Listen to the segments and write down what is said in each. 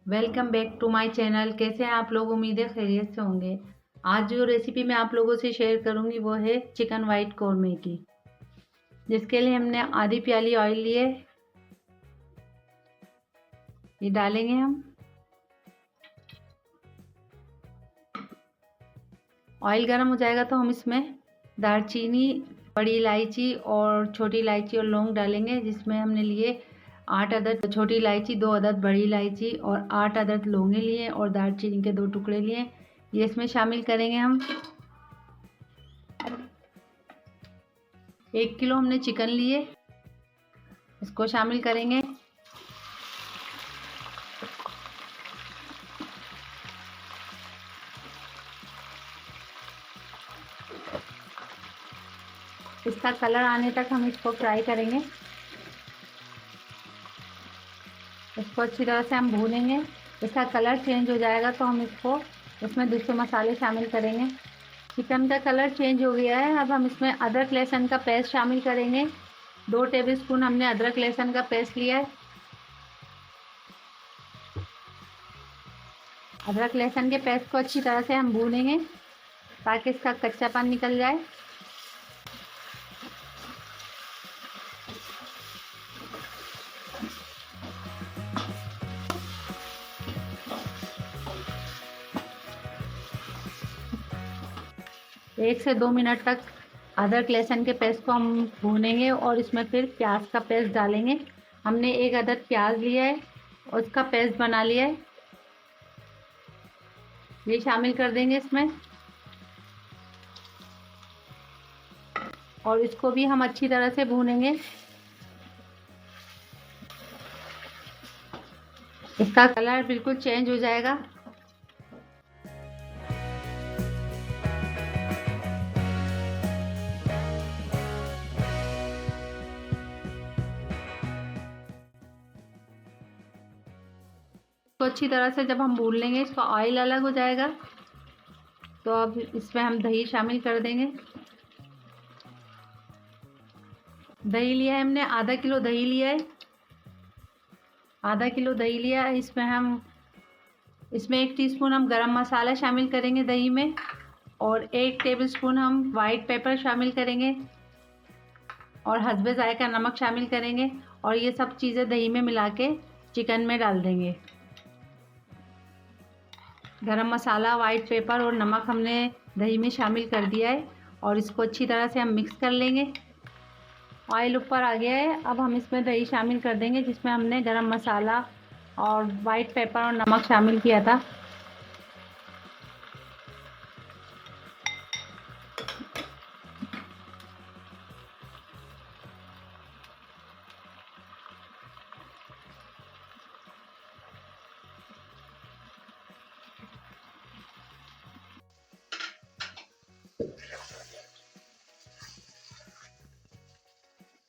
Welcome back to my channel. कैसे हैं आप लोग? उम्मीद है खैरियत से होंगे। आज जो रेसिपी मैं आप लोगों से शेयर करूंगी वो है चिकन वाइट कौरमे की, जिसके लिए हमने आधी प्याली ऑयल लिए। ये डालेंगे हम। ऑयल गर्म हो जाएगा तो हम इसमें दालचीनी, बड़ी इलायची और छोटी इलायची और लौंग डालेंगे, जिसमें हमने लिए 8 अदद छोटी इलायची, 2 अदद बड़ी इलायची और 8 अदद लौंगे लिए और दालचीनी के 2 टुकड़े लिए। ये इसमें शामिल करेंगे हम। 1 किलो हमने चिकन लिए, इसको शामिल करेंगे। इसका कलर आने तक हम इसको फ्राई करेंगे। इसको अच्छी तरह से हम भूनेंगे। इसका कलर चेंज हो जाएगा तो हम इसमें दूसरे मसाले शामिल करेंगे। चिकन का कलर चेंज हो गया है। अब हम इसमें अदरक लहसुन का पेस्ट शामिल करेंगे। 2 टेबलस्पून हमने अदरक लहसुन का पेस्ट लिया है। अदरक लहसुन के पेस्ट को अच्छी तरह से हम भूनेंगे ताकि इसका कच्चापन निकल जाए। एक से 2 मिनट तक अदरक लहसुन के पेस्ट को हम भूनेंगे और इसमें फिर प्याज का पेस्ट डालेंगे। हमने 1 अदद प्याज लिया है और उसका पेस्ट बना लिया है, ये शामिल कर देंगे इसमें। और इसको भी हम अच्छी तरह से भूनेंगे। इसका कलर बिल्कुल चेंज हो जाएगा। तो अच्छी तरह से जब हम भून लेंगे, इसका ऑयल अलग हो जाएगा। तो अब इसमें हम दही शामिल कर देंगे। दही लिया है हमने, आधा किलो दही लिया है। आधा किलो दही लिया है। इसमें 1 टीस्पून हम गरम मसाला शामिल करेंगे दही में, और 1 टेबलस्पून हम वाइट पेपर शामिल करेंगे और हस्बे जायका नमक शामिल करेंगे। और ये सब चीज़ें दही में मिला के चिकन में डाल देंगे। गरम मसाला, वाइट पेपर और नमक हमने दही में शामिल कर दिया है और इसको अच्छी तरह से हम मिक्स कर लेंगे। ऑयल ऊपर आ गया है। अब हम इसमें दही शामिल कर देंगे, जिसमें हमने गरम मसाला और वाइट पेपर और नमक शामिल किया था।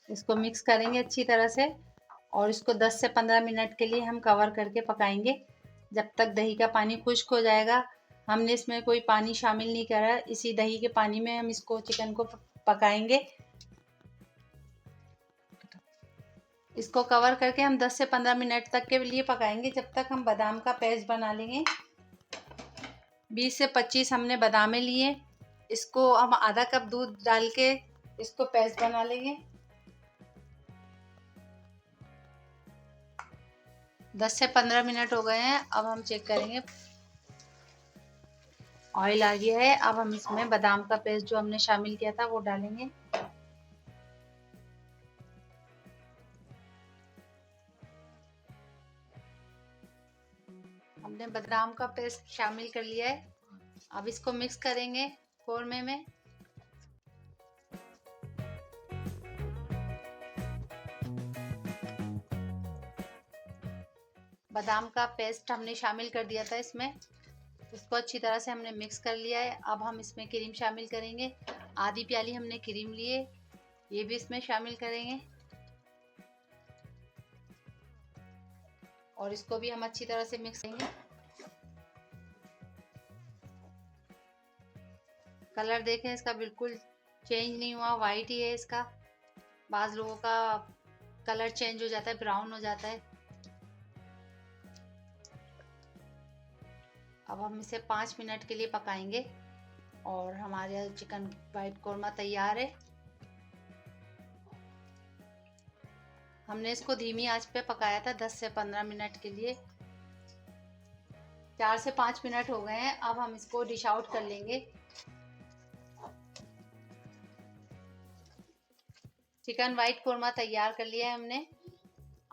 इसको मिक्स करेंगे अच्छी तरह से और इसको 10 से 15 मिनट के लिए हम कवर करके पकाएंगे, जब तक दही का पानी खुश्क हो जाएगा। हमने इसमें कोई पानी शामिल नहीं करा, इसी दही के पानी में हम इसको चिकन को पकाएंगे। इसको कवर करके हम 10 से 15 मिनट तक के लिए पकाएंगे, जब तक हम बादाम का पेस्ट बना लेंगे। 20 से 25 हमने बादामें लिए। इसको हम आधा कप दूध डाल के इसको पेस्ट बना लेंगे। 10 से 15 मिनट हो गए हैं। अब हम चेक करेंगे, ऑयल आ गया है। अब हम इसमें बादाम का पेस्ट जो हमने शामिल किया था वो डालेंगे। हमने बादाम का पेस्ट शामिल कर लिया है। अब इसको मिक्स करेंगे कौरमे में। बादाम का पेस्ट हमने शामिल कर दिया था इसमें। इसको अच्छी तरह से हमने मिक्स कर लिया है। अब हम इसमें क्रीम शामिल करेंगे। आधी प्याली हमने क्रीम लिए, ये भी इसमें शामिल करेंगे और इसको भी हम अच्छी तरह से मिक्स करेंगे। कलर देखें, इसका बिल्कुल चेंज नहीं हुआ, वाइट ही है इसका। बाज़ लोगों का कलर चेंज हो जाता है, ब्राउन हो जाता है। अब हम इसे 5 मिनट के लिए पकाएंगे और हमारे चिकन वाइट कोरमा तैयार है। हमने इसको धीमी आंच पे पकाया था 10 से 15 मिनट के लिए। 4 से 5 मिनट हो गए हैं। अब हम इसको डिश आउट कर लेंगे। चिकन वाइट कोरमा तैयार कर लिया है हमने।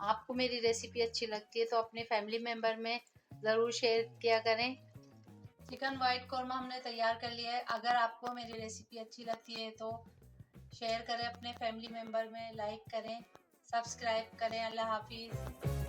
आपको मेरी रेसिपी अच्छी लगती है तो अपने फैमिली मेम्बर में ज़रूर शेयर किया करें। चिकन वाइट कोरमा हमने तैयार कर लिया है। अगर आपको मेरी रेसिपी अच्छी लगती है तो शेयर करें अपने फैमिली मेम्बर में, लाइक करें, सब्सक्राइब करें। अल्लाह हाफिज़।